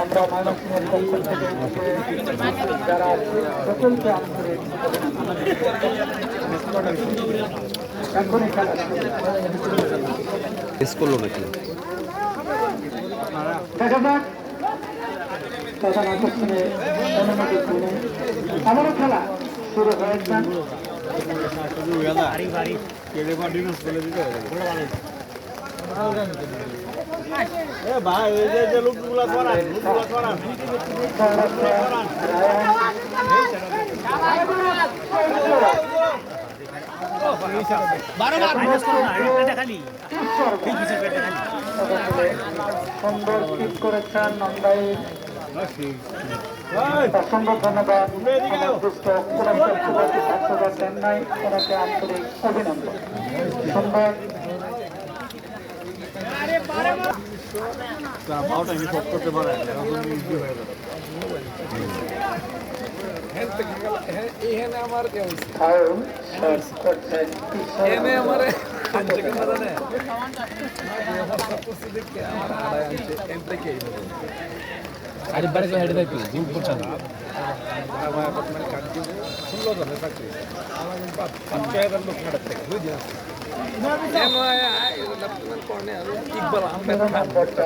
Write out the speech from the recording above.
আমরা ময়মনসিংহের পক্ষ থেকে যারা সকলকে আন্তরিক এখনই খেলা করলো নাকি দেখা যাক প্রধান আকর্ষণে অনুমতি দিলে আবারও খেলা শুরু হয়েছে। ভাই ওই যে লোকগুলা করান সুন্দর ঠিক করেছেন নন্দাই, অসংখ্য ধন্যবাদ। চেন্নাই ওনাকে আন্তরিক অভিনন্দন। সুন্দর করতে পারে ফাউল শট করছেন আরেকবারে হেঁটে দেয় তুই জিম করছ না নম্বরটা